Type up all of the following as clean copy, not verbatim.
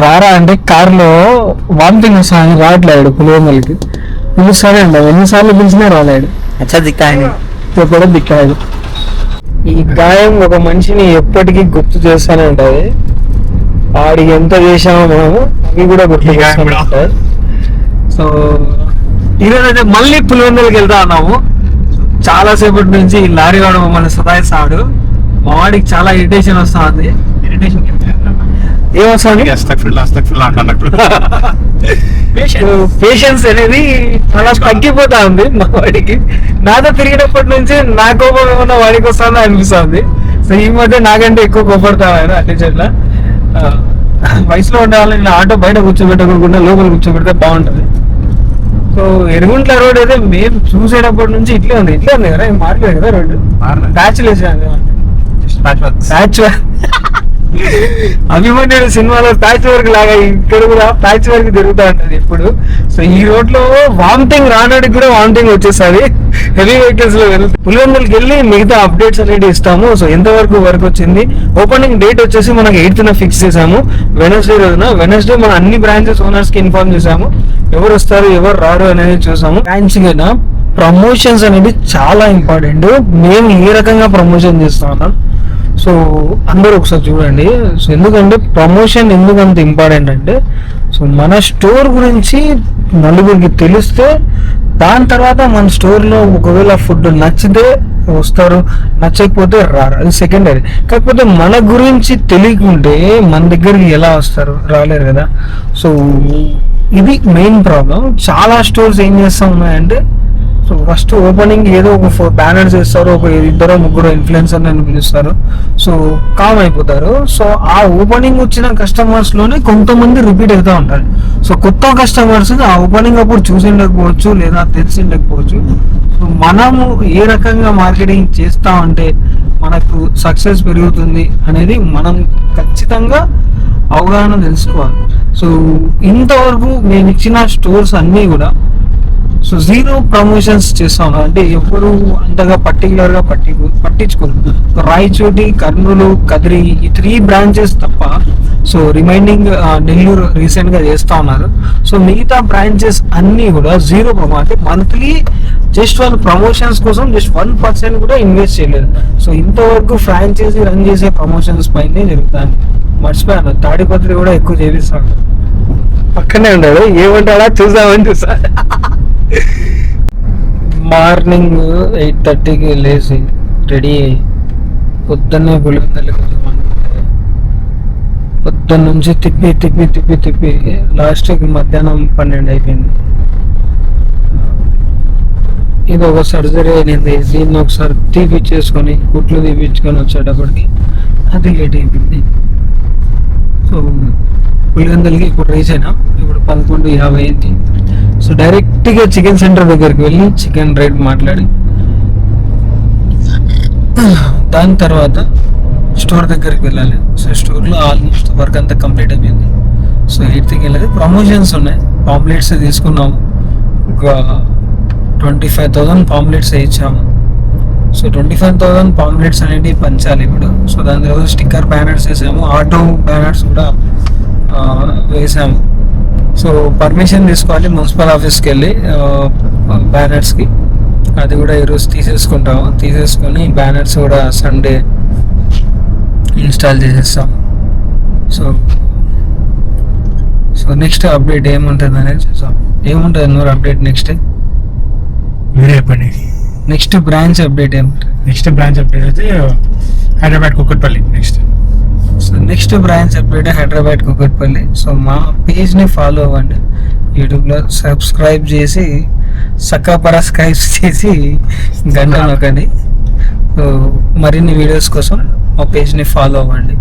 రారా అంటే కార్లో వామిటింగ్ వస్తాను రావట్లేడు పులివెందులకి. పిలుస్తాడే అండి, ఎన్నిసార్లు పిలిచినా రాలేడు. ఎప్పుడో దిక్కాడు. ఈ గాయం ఒక మనిషిని ఎప్పటికీ గుర్తు చేస్తానే ఉంటది. ఆడికి ఎంత చేసామో మనము అవి కూడా గుర్తు చేస్తానే ఉంటాయి. సో ఈరోజు అయితే మళ్ళీ పులివెందులకి వెళ్తా ఉన్నాము. చాలా సేపటి నుంచి లారీ వాడు మమ్మల్ని సతాయిస్తాడు. మా వాడికి చాలా ఇరిటేషన్ వస్తుంది. ఏమొస్తుంది? పేషెన్స్ అనేది చాలా తగ్గిపోతా ఉంది మా వాడికి. నాతో తిరిగినప్పటి నుంచి నా కోపం ఏమన్నా వాడికి వస్తుందో అనిపిస్తుంది. సో ఈ మధ్య నాకంటే ఎక్కువ కోపడతా అన్ని చోట్ల. వయసులో ఉండే వాళ్ళని ఆటో బయట కూర్చోబెట్టకుండా లోపల కూర్చోబెడితే బాగుంటది. సో ఎరుగుంట్ల రోడ్ అయితే మేము చూసేటప్పటి నుంచి ఇట్లే ఉంది కదా, మారలేదు కదా రోడ్డు. ప్యాచ్లు వేసాను. ప్యాచ్ అభిమన్యుడు సినిమాలో ప్యాచ్ వర్క్ లాగా ఇక్కడ కూడా ప్యాచ్ వర్క్ జరుగుతూ ఉంటది ఎప్పుడు. సో ఈ రోడ్ లో వామిటింగ్ రానడికి కూడా వామిటింగ్ వచ్చేస్తుంది హెవీ వెహికల్స్ లో వెళ్తే. పులివెందులకి వెళ్ళి మిగతా అప్డేట్స్ అనేది ఇస్తాము. సో ఎంతవరకు వర్క్ వచ్చింది, ఓపెనింగ్ డేట్ వచ్చేసి మనకి 8th ఫిక్స్ చేసాము, వెనస్డే రోజున. వెనస్డే మన అన్ని బ్రాంచెస్ ఓనర్స్ కి ఇన్ఫార్మ్ చేసాము, ఎవరు వస్తారు ఎవరు రారు అనేది చూసాము. బ్రాంచ్ కన్నా ప్రమోషన్స్ అనేది చాలా ఇంపార్టెంట్. మేము ఏ రకంగా ప్రమోషన్ చేస్తా ఉన్నాం, సో అందరూ ఒకసారి చూడండి. సో ఎందుకంటే ప్రమోషన్ ఎందుకు అంత ఇంపార్టెంట్ అంటే, సో మన స్టోర్ గురించి నలుగురికి తెలిస్తే దాని తర్వాత మన స్టోర్లో ఒకవేళ ఫుడ్ నచ్చితే వస్తారు, నచ్చకపోతే రారు, అది సెకండరీ. కాకపోతే మన గురించి తెలియకుంటే మన దగ్గరికి ఎలా వస్తారు, రాలేరు కదా. సో ఇది మెయిన్ ప్రాబ్లం. చాలా స్టోర్స్ ఏం చేస్తా ఉన్నాయంటే, సో ఫస్ట్ ఓపెనింగ్ ఏదో ఒక 4 బ్యానర్స్ వేస్తారు, ఒక 2-3 ఇన్ఫ్లుయెన్సర్ అని పిలుస్తారు, సో కామ్ అయిపోతారు. సో ఆ ఓపెనింగ్ వచ్చిన కస్టమర్స్ లోనే కొంతమంది రిపీట్ అవుతూ ఉంటారు. సో కొత్త కస్టమర్స్ ఆ ఓపెనింగ్ అప్పుడు చూసి ఉండకపోవచ్చు లేదా తెలిసి ఉండకపోవచ్చు. సో మనము ఏ రకంగా మార్కెటింగ్ చేస్తామంటే మనకు సక్సెస్ పెరుగుతుంది అనేది మనం ఖచ్చితంగా అవగాహన తెలుసుకోవాలి. సో ఇంతవరకు నేను ఇచ్చిన స్టోర్స్ అన్నీ కూడా సో 0 ప్రమోషన్స్ చేస్తాను. అంటే ఎవరు అంతగా పర్టికులర్ గా పట్టించుకోరు. రాయచోటి, కర్నూలు, కదిరి ఈ 3 బ్రాంచెస్ తప్ప. సో రిమైనింగ్ నెల్లూరు రీసెంట్ గా చేస్తా ఉన్నారు. సో మిగతా బ్రాంచెస్ అన్ని కూడా 0 ప్రమోషన్. మంత్లీ జస్ట్ వాళ్ళు ప్రమోషన్స్ కోసం జస్ట్ 1% కూడా ఇన్వెస్ట్ చేయలేదు. సో ఇంతవరకు ఫ్రాంచైజీ రన్ చేసే ప్రమోషన్స్ పైనే జరుగుతాయి. మర్చిపోయాను, తాడిపత్రి కూడా ఎక్కువ చేపిస్తాడు. పక్కనే ఉన్నాడు, ఏమంటాడా చూసామని చూసా. మార్నింగ్ 8:30కి లేచి రెడీ అయ్యి పొద్దున్నే పులివెందులకి పొద్దున్న నుంచి తిప్పి లాస్ట్కి మధ్యాహ్నం 12 అయిపోయింది. ఇది ఒక సర్జరీ అయినది. దీన్ని ఒకసారి తీపిచ్చేసుకొని కుట్లు తీపించుకొని వచ్చేటప్పటికి అది లేట్ అయిపోయింది. సో పులివెందులకి ఇప్పుడు రీచ్ అయినా, ఇప్పుడు 11:50 అయింది. సో డైరెక్ట్గా చికెన్ సెంటర్ దగ్గరికి వెళ్ళి చికెన్ రేట్ మాట్లాడి దాని తర్వాత స్టోర్ దగ్గరికి వెళ్ళాలి. సో స్టోర్లో ఆల్మోస్ట్ వర్క్ అంతా కంప్లీట్ అయిపోయింది. సో 8th వెళ్ళేది. ప్రమోషన్స్ ఉన్నాయి, పాంప్లెట్స్ తీసుకున్నాము. ఒక 25,000 పాంప్లెట్స్ ఇచ్చాము. సో 25,000 పాంప్లెట్స్ అనేవి పంచాలి ఇప్పుడు. సో దాని తర్వాత స్టిక్కర్ బ్యానర్స్ వేసాము, ఆటో బ్యానర్స్ కూడా వేసాము. సో పర్మిషన్ తీసుకోవాలి మున్సిపల్ ఆఫీస్కి వెళ్ళి బ్యానర్స్కి. అది కూడా ఈరోజు తీసేసుకొని బ్యానర్స్ కూడా సండే ఇన్స్టాల్ చేసేస్తాం. సో నెక్స్ట్ అప్డేట్ ఏముంటుంది అనేది చూసాం. ఏముంటుంది నూరు అప్డేట్ నెక్స్ట్ మీరే చెప్పండి. నెక్స్ట్ బ్రాంచ్ అప్డేట్ ఏముంటుంది? నెక్స్ట్ బ్రాంచ్ అప్డేట్ అయితే Hyderabad Kukatpally. Next branch update Hyderabad Kukatpally. So మా పేజ్ని ఫాలో అవ్వండి, యూట్యూబ్లో సబ్స్క్రైబ్ చేసి సబ్స్క్రైబ్ చేసి గంట నొక్కండి. సో మరిన్ని వీడియోస్ కోసం మా పేజ్ని ఫాలో అవ్వండి.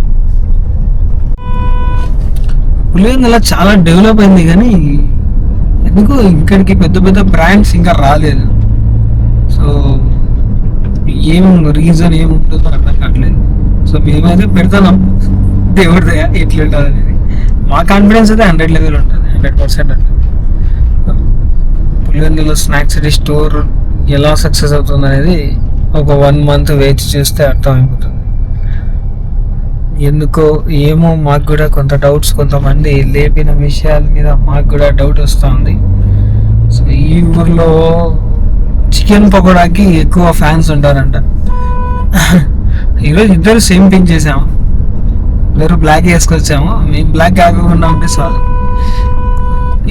పులివెందుల చాలా డెవలప్ అయింది కానీ ఎందుకు ఇక్కడికి పెద్ద పెద్ద బ్రాండ్స్ ఇంకా రాలేదు. సో ఏం రీజన్ ఏముంటుందో అర్థం కావట్లేదు. సో మేమైతే పెడతాం, దేవుడి దయ ఎట్లుంటుంది అనేది. మా కాన్ఫిడెన్స్ అయితే 100 లెవెల్ ఉంటుంది, 100% ఉంటుంది. పులివెందుల స్నాక్స్ సిటీ స్టోర్ ఎలా సక్సెస్ అవుతుంది అనేది ఒక 1 month వేచి చూస్తే అర్థమైపోతుంది. ఎందుకో ఏమో మాకు కూడా కొంత డౌట్స్, కొంతమంది లేపిన విషయాల మీద మాకు కూడా డౌట్ వస్తుంది. సో ఈ ఊర్లో చికెన్ పకోడాకి ఎక్కువ ఫ్యాన్స్ ఉంటారంట. ఈరోజు ఇద్దరు సేమ్ థింగ్ చేసాము, ఇద్దరు బ్లాక్ వేసుకొచ్చాము. మేము బ్లాక్ కాకుండా ఉంటే చాలు.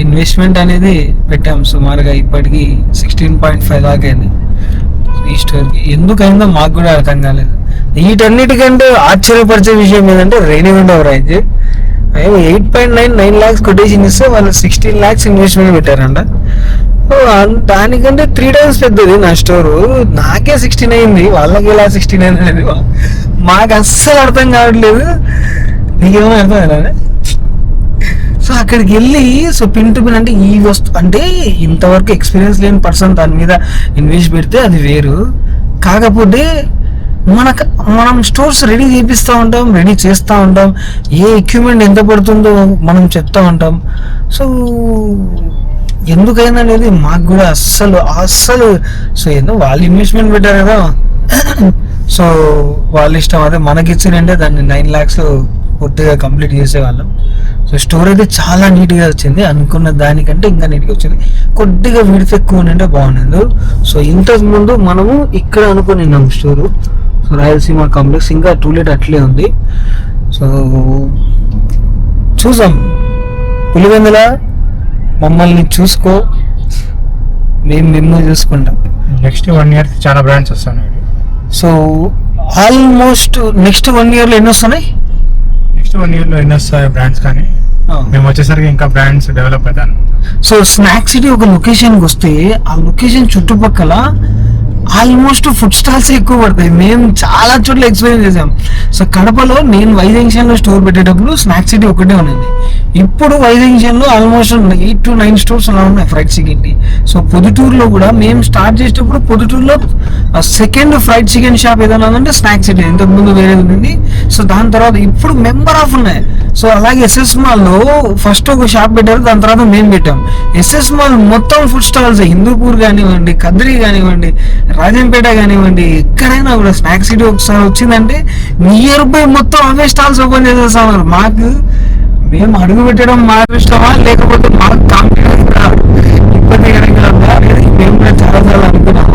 ఇన్వెస్ట్మెంట్ అనేది పెట్టాము సుమారుగా ఇప్పటికి 16.5 దాకా అయింది ఈ స్టోర్కి. ఎందుకైందో మాకు కూడా అర్థం కాలేదు. వీటన్నిటికంటే ఆశ్చర్యపరిచే విషయం ఏంటంటే రెన్యూమెంట్ ఆఫ్ రేంజ్ 8.9 lakhs కొటేషన్ ఇస్తే వాళ్ళు 16 lakhs ఇన్వెస్ట్మెంట్ పెట్టారంట. దానికంటే 3 times పెద్దది నా స్టోరు. నాకే 16 అయింది, వాళ్ళకి ఇలా 16 అయింది అనేది మాకు అస్సలు అర్థం కావట్లేదు. నీకేమో అర్థం కదా. సో అక్కడికి వెళ్ళి సో పిన్ టు పిన్ అంటే ఈ వస్తువు అంటే ఇంతవరకు ఎక్స్పీరియన్స్ లేని పర్సన్ దాని మీద ఇన్వెస్ట్ పెడితే అది వేరు. కాకపోతే మనం స్టోర్స్ రెడీ చేపిస్తూ ఉంటాం, రెడీ చేస్తూ ఉంటాం, ఏ ఎక్విప్మెంట్ ఎంత పడుతుందో మనం చెప్తా ఉంటాం. సో ఎందుకైనా అనేది మాకు కూడా అస్సలు సో ఏదో వాళ్ళు ఇన్వెస్ట్మెంట్ పెట్టారు కదా, సో వాళ్ళ ఇష్టం. అదే మనకి ఇచ్చినంటే దాన్ని 9 lakhs పూర్తిగా కంప్లీట్ చేసేవాళ్ళం. సో స్టోర్ అయితే చాలా నీట్గా వచ్చింది, అనుకున్న దానికంటే ఇంకా నీట్గా వచ్చింది. కొద్దిగా విడత ఎక్కువ ఉంటే బాగుండదు. సో ఇంతకు ముందు మనము ఇక్కడ అనుకున్నాం స్టోరు, సో రాయలసీమ కాంప్లెక్స్, ఇంకా టూలెట్ అట్లే ఉంది. సో చూసాం పులివెందుల మమ్మల్ని చూసుకో, మేము మిమ్మల్ని చూసుకుంటాం. నెక్స్ట్ 1 year చాలా బ్రాండ్స్ వస్తున్నాయి. సో ఆల్మోస్ట్ నెక్స్ట్ 1 yearలో ఎన్ని వస్తున్నాయి? నెక్స్ట్ 1 yearలో ఎన్ని వస్తాయి బ్రాండ్స్, కానీ మేము వచ్చేసరికి ఇంకా బ్రాండ్స్ డెవలప్ అవుతాను. సో స్నాక్ సిటీ ఒక లొకేషన్కి వస్తే ఆ లొకేషన్ చుట్టుపక్కల ఆల్మోస్ట్ ఫుడ్ స్టాల్స్ ఎక్కువ పడతాయి. మేము చాలా చోట్ల ఎక్స్పీరియన్స్ చేసాం. సో కడపలో నేను వై జంక్షన్లో స్టోర్ పెట్టేటప్పుడు స్నాక్ సిటీ ఒకటే ఉన్నది. ఇప్పుడు వై జంక్షన్లో ఆల్మోస్ట్ 8 to 9 స్టోర్స్ అలా ఉన్నాయి ఫ్రైడ్ చికెన్కి. సో పొద్దుటూరులో కూడా మేము స్టార్ట్ చేసేటప్పుడు పొద్దుటూరులో సెకండ్ ఫ్రైడ్ చికెన్ షాప్ ఏదైనా ఉందంటే స్నాక్ సిటీ, ఇంతకుముందు వేరేది ఉంది. సో దాని తర్వాత ఇప్పుడు మెంబర్ ఆఫ్ ఉన్నాయి. సో అలాగే ఎస్ఎస్ మాల్లో ఫస్ట్ ఒక షాప్ పెట్టారు, దాని తర్వాత మేము పెట్టాం. ఎస్ఎస్ మాల్ మొత్తం ఫుడ్ స్టాల్స్, హిందూపూర్ కానివ్వండి, కద్రి కానివ్వండి, రాజంపేట కానివ్వండి, ఎక్కడైనా కూడా స్నాక్ సిటీ ఒకసారి వచ్చిందంటే నియర్ బై మొత్తం అవే స్టాల్స్ ఓపెన్ చేసేస్తున్నారు. మాకు మేము అడుగు పెట్టడం మాకు ఇష్టమా, లేకపోతే మాకు కాంపిటేటివ్ కూడా ఇబ్బందికరంగా ఉందా అనేది మేము కూడా చాలా అనుకున్నాము.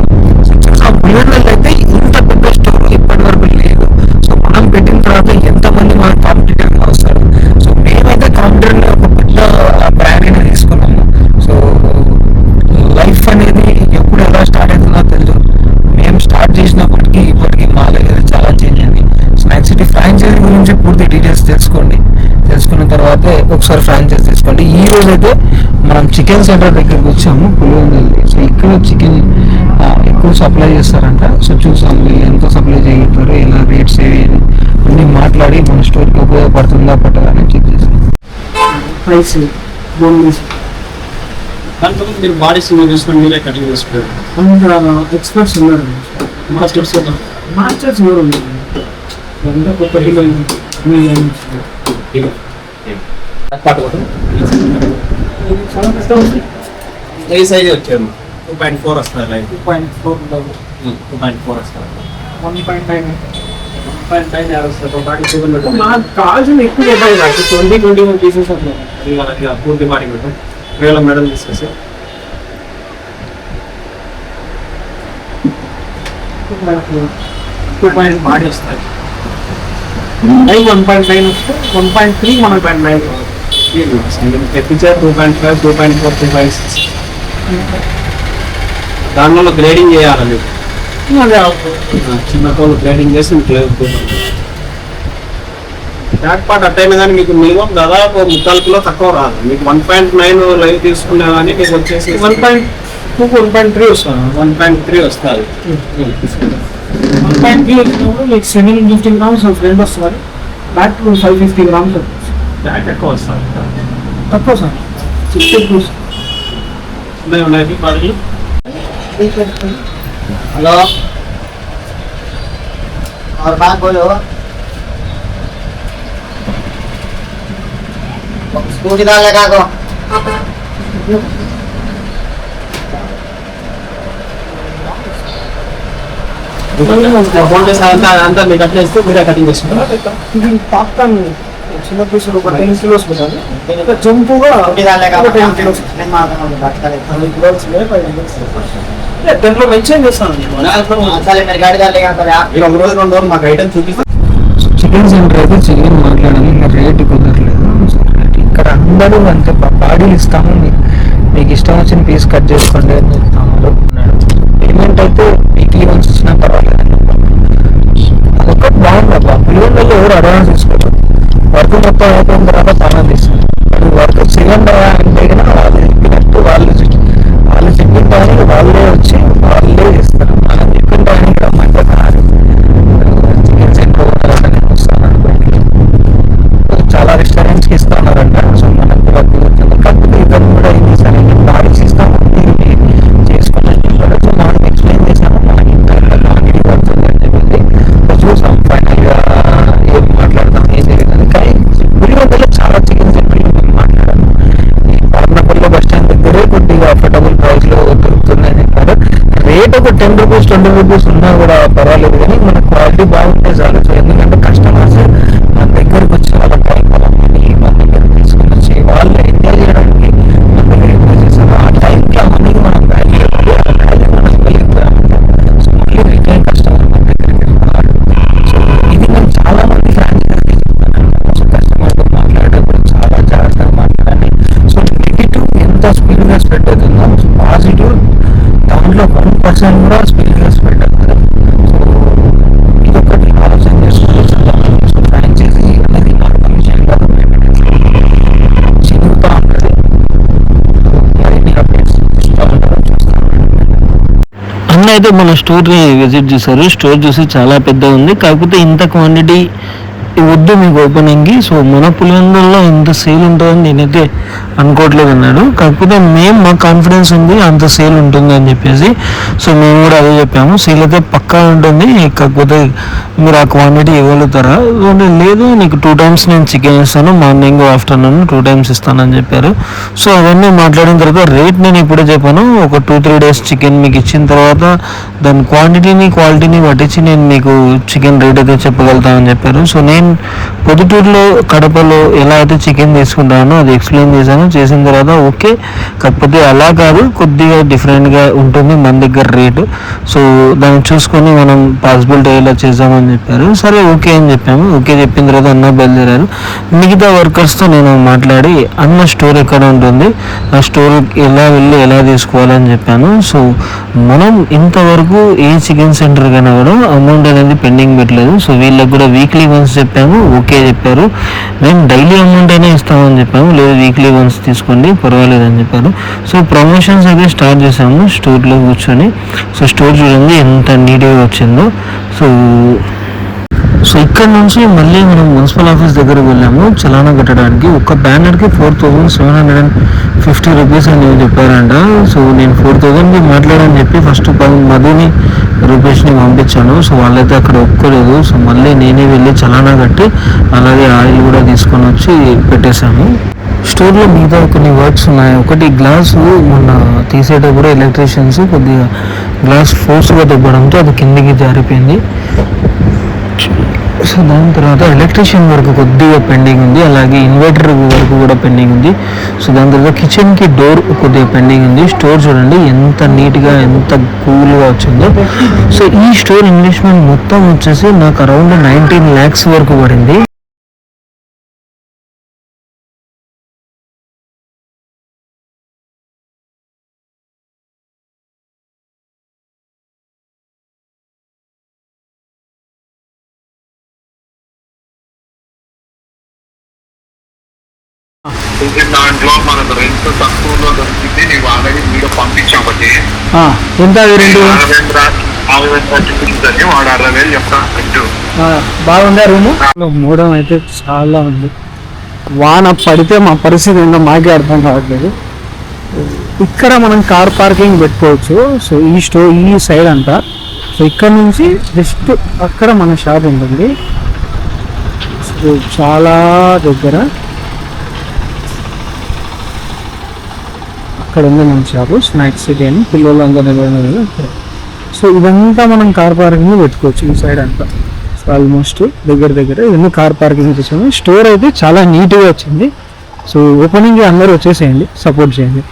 పులివెందులలో అయితే ఇంత పెద్ద స్టోర్ ఇప్పటి వరకు లేదు. సో మనం పెట్టిన తర్వాత ఎంతమంది మనకు కాంపిటేటివ్గా వస్తారు. సో మేమైతే కాంపిటేటివ్గా ఒక పెద్ద బ్రాండ్ తీసుకున్నాము. సో లైఫ్ అనేది ఎప్పుడు ఎలా స్టార్ట్ అవుతుందో తెలియదు. మేము స్టార్ట్ చేసినప్పటికీ ఇప్పటికీ మా దగ్గర చాలా చేంజ్ అయింది. స్నాక్ సిటీ ఫ్రాంచైజీ గురించి పూర్తి డీటెయిల్స్ తెలుసుకున్న తర్వాతే ఒకసారి ఫ్రాంచైజీ తీసుకోండి. ఈ రోజు అయితే మనం చికెన్ సెంటర్ దగ్గరికి వచ్చాము పులివెందుల. సో ఇక్కడ చికెన్ ఎక్కువ సప్లై చేస్తారంట. సో చూసాం వీళ్ళు ఎంత సప్లై చేయగలుగుతారు, ఎలా రేట్స్ ఏవి అన్నీ మాట్లాడి మన స్టోర్కి ఉపయోగపడుతుందా పట్టదా అని చెక్ చేసాం. ప్రైస్ దాంట్లో మీరు బాడీ స్విమ్ చేసుకొని మీరే కటింగ్ చేసుకుంటారు. ఎక్స్పర్ట్స్ ఉన్నారు, మాస్టర్స్ మాస్టర్స్ ఎవరు ఉన్నారు. ఏ సైజ్ వచ్చారు? 2.4 వస్తారు. 2.4 వస్తారు. 1.9 వస్తారు. నాకు కావాల్సిన ఎక్కువ చెప్పాలి. నాకు 20-21 పీసెస్ పూర్తి బాడీ పెట్టు వేల మెడల్ తీసుకొచ్చి 2 బాడీ వస్తాయి. 1.9 వస్తే 1.3 మనకు 0.9 తెప్పించారు. 2.5, 2.4, 2.6 దానిలో గ్రేడింగ్ చేయాలి. చిన్న తోలు గ్రేడింగ్ చేసి బ్యాక్ పార్ట్ అట్టయినా కానీ మీకు మినిమం దాదాపు 3/4 కిలో తక్కువ రాదు. మీకు 1.9 లైవ్ తీసుకున్నా కానీ మీకు వచ్చేసి 1.3 వస్తుంది. 1.3 వస్తుంది. 1.3 వచ్చినప్పుడు మీకు 750 grams ఫ్రెండ్ వస్తుంది. బ్యాక్ 550 grams బ్యాక్ ఎక్కువ వస్తుంది. తక్కువ సార్ 60 grams. ఉన్నాయి. हेलो और बात बोलो स्कूटी डाल लगा को ఫోన్ చేసి అంతా మీరు కట్ చేస్తే మీరే కటింగ్ చేసుకుంటారు. ఇది పాప్కార్న్ చిన్న పీసులు ఒక 10 కిలోస్ పెట్టాలి. జంపుగా చూడిదాలే కాదు 10 కిలోస్. దాంట్లో మెన్షన్ చేస్తాను. మీరు గాడిదాలే కాదు మీరు ఒక రోజు 2 రోజులు మాకు ఐటమ్ చూపిస్తే చికెన్ సెంటర్ అయితే చికెన్ మాట్లాడాలి, ఇంకా రేటు కుదరలేదు. ఇక్కడ అందరూ అంతే బాడీలు ఇస్తాము, మీకు ఇష్టం వచ్చిన పీస్ కట్ చేసుకోండి అని చెప్తాము అన్నాడు. పేమెంట్ అయితే వీక్లీ వన్స్ ఇచ్చినా పర్వాలేదు. అదొకటి బాగుంది అబ్బా. పిల్లల్లో ఎవరు అడ్వాన్స్ తీసుకోవచ్చు. వర్క్ మొత్తం అయిపోయిన తర్వాత పైన తీస్తారు. వర్క్ చేయండి అంటే కనుక వాళ్ళు చెప్పినట్టు వాళ్ళు చెప్పిన టైంకి వాళ్ళే వచ్చి వాళ్ళే ఇస్తారు. మనం చెప్పిన టైంకి రమ్మంటే కాదు. చికెన్ సెంటర్ నేను వస్తాను అనుకోండి, చాలా రెస్టారెంట్స్కి ఇస్తున్నారంట. సో మనకు కూడా కుదురుతుంది. కాకపోతే ఇద్దరు కూడా ఏం చేశారు, బాడీస్ ఇస్తాము మీరు చేసుకుని సో మనం ఎక్స్ప్లెయిన్ చేసాము మనకి ఇంత క్వాంటిటీ పడుతుంది అని చెప్పేసి చూసాం. ఫైనల్గా ఏం మాట్లాడతాం ఏం జరిగిందని. కానీ పులివెందులో చాలా చికెన్ సెంటర్లు మేము మాట్లాడాము. ఈ పార్నపల్లి బస్ స్టాండ్ దగ్గరే కొద్దిగా అఫోర్డబుల్ ప్రైస్లో దొరుకుతుంది అని చెప్పారు. రేట్ ఒక 10 రూపీస్ 20 రూపీస్ ఉన్నా కూడా పర్వాలేదు, కానీ మన క్వాలిటీ బాగుంటే చాలు. ఎందుకంటే కస్టమర్స్ మన దగ్గరకు వచ్చి వాళ్ళ టైం మన దగ్గర తీసుకుని వచ్చి వాళ్ళు ఎంజాయ్ చేయడానికి మన దగ్గర ఎంజాయ్ చేస్తారు. ఆ టైంకి ఆ మనీకి మనం వాల్యూ ఇవ్వాలి, ఆ వాల్యూ మనం ఇవ్వలేకపోయామంటే సో మళ్ళీ రిటైన్ కస్టమర్ మన దగ్గరికి రాడు. సో ఇది నేను చాలా మంది ఫ్రాంచైజీ తీసుకున్నాను. సో కస్టమర్తో మాట్లాడేటప్పుడు చాలా జాగ్రత్తగా మాట్లాడాలి. సో నెగిటివ్ ఎంత స్పీడ్గా స్ప్రెడ్ అవుతుందో పాజిటివ్ దాంట్లో 1% కూడా స్పీడ్గా స్ప్రెడ్ అవుతుంది. సో ఇదొకటి ఆలోచన చేసుకుంటే సో ఫ్రాంచైజీ అనేది నార్మల్ విషయం కాదు, చిరుగుతూ ఉంటుంది. మరిన్ని అప్డేట్స్ ఇస్తూ ఉంటారో చూస్తాను. అన్న అయితే మన స్టోర్ని విజిట్ చేశారు. స్టోర్ చూసి చాలా పెద్దగా ఉంది, కాకపోతే ఇంత క్వాంటిటీ వద్దు మీకు ఓపెనింగ్కి. సో మన పులివెందుల్లో ఇంత సేల్ ఉంటుందని నేనైతే అనుకోవట్లేదు అన్నాడు. కాకపోతే మా కాన్ఫిడెన్స్ ఉంది అంత సేల్ ఉంటుంది అని చెప్పేసి. సో మేము కూడా అదే చెప్పాము, సేల్ అయితే పక్కా ఉంటుంది, కాకపోతే మీరు ఆ క్వాంటిటీ ఇవ్వగలుగుతారా అంటే లేదు, నీకు 2 times నేను చికెన్ ఇస్తాను, మార్నింగ్ ఆఫ్టర్నూన్ 2 times ఇస్తానని చెప్పారు. సో అవన్నీ మాట్లాడిన తర్వాత రేట్ నేను ఇప్పుడే చెప్పాను, ఒక 2-3 days చికెన్ మీకు ఇచ్చిన తర్వాత దాని క్వాంటిటీని క్వాలిటీని పట్టించి నేను మీకు చికెన్ రేట్ అయితే చెప్పగలుగుతానని చెప్పారు. సో నేను పొద్దుటూరులో కడపలో ఎలా అయితే చికెన్ తీసుకుంటానో అది ఎక్స్ప్లెయిన్ చేసిన తర్వాత ఓకే, కాకపోతే అలా కాదు కొద్దిగా డిఫరెంట్గా ఉంటుంది మన దగ్గర రేటు. సో దాన్ని చూసుకొని మనం పాసిబిలిటీ ఎలా చేద్దామని చెప్పారు. సరే ఓకే అని చెప్పాము. ఓకే చెప్పిన తర్వాత అన్న బయలుదేరారు. మిగతా వర్కర్స్తో నేను మాట్లాడి అన్న స్టోర్ ఎక్కడ ఉంటుంది, ఆ స్టోర్ ఎలా వెళ్ళి ఎలా తీసుకోవాలని చెప్పాను. సో మనం ఇంతవరకు ఏ చికెన్ సెంటర్ కన్నా కూడా అమౌంట్ అనేది పెండింగ్ పెట్టలేదు. సో వీళ్ళకి కూడా వీక్లీ వన్స్ చెప్పాము, ఓకే చెప్పారు. మేము డైలీ అమౌంట్ అయినా ఇస్తామని చెప్పాము, లేదు వీక్లీ వన్స్ తీసుకోండి పర్వాలేదని చెప్పారు. సో ప్రమోషన్స్ అయితే స్టార్ట్ చేసాము స్టోర్లో కూర్చొని. సో స్టోర్ చూడండి ఎంత నీట్గా వచ్చిందో. సో ఇక్కడ నుంచి మళ్ళీ మనం మున్సిపల్ ఆఫీస్ దగ్గరకు వెళ్ళాము చలానా కట్టడానికి. ఒక బ్యానర్కి 4,750 రూపీస్ అని చెప్పారంట. సో నేను 4,000కి మాట్లాడని చెప్పి ఫస్ట్ మధుని రూపేష్ని పంపించాను. సో వాళ్ళైతే అక్కడ ఒప్పుకోలేదు. సో మళ్ళీ నేనే వెళ్ళి చలానా కట్టి అలాగే ఆయిల్ కూడా తీసుకొని వచ్చి పెట్టేశాము. స్టోర్లో మిగతా కొన్ని వర్క్స్ ఉన్నాయి. ఒకటి గ్లాసు మొన్న తీసేటప్పుడు ఎలక్ట్రీషియన్స్ కొద్దిగా గ్లాస్ ఫోర్స్గా దొబ్బడంతో అది కిందికి జారిపోయింది. సో దాని తర్వాత ఎలక్ట్రీషియన్ వర్క్ కొద్దిగా పెండింగ్ ఉంది, అలాగే ఇన్వర్టర్ వర్క్ కూడా పెండింగ్ ఉంది. సో దాని తర్వాత కిచెన్కి డోర్ కొద్దిగా పెండింగ్ ఉంది. స్టోర్ చూడండి ఎంత నీట్గా ఎంత కూల్గా వచ్చిందో. సో ఈ స్టోర్ ఇన్వెస్ట్మెంట్ మొత్తం వచ్చేసి నాకు అరౌండ్ 19 lakhs వరకు పడింది. దాంట్లో మనకు రెంట్ తక్కువలో దొరికింది. నీకు ఆల్రెడీ వీడియో పంపించామని ఎంత అది రెండు చూపించని వాడు 60,000 చెప్తాను రెంట్. బాగుందా రూము? మూడం అయితే చాలా ఉంది. వాన పడితే మా పరిస్థితి ఏంటో మాకే అర్థం కావట్లేదు. ఇక్కడ మనం కార్ పార్కింగ్ పెట్టుకోవచ్చు. సో ఈ సైడ్ అంతా. సో ఇక్కడ నుంచి జస్ట్ అక్కడ మన షాప్ ఉంటుంది. సో చాలా దగ్గర అక్కడ ఉంది మన షాపు స్నాక్స్ సిటీ అని పిల్లలు అందరూ. సో ఇదంతా మనం కార్ పార్కింగ్ పెట్టుకోవచ్చు ఈ సైడ్ అంతా. సో ఆల్మోస్ట్ దగ్గర ఇవన్నీ కార్ పార్కింగ్ వచ్చాము. స్టోర్ అయితే చాలా నీట్గా వచ్చింది. సో ఓపెనింగ్ అందరూ వచ్చేసేయండి, సపోర్ట్ చేయండి.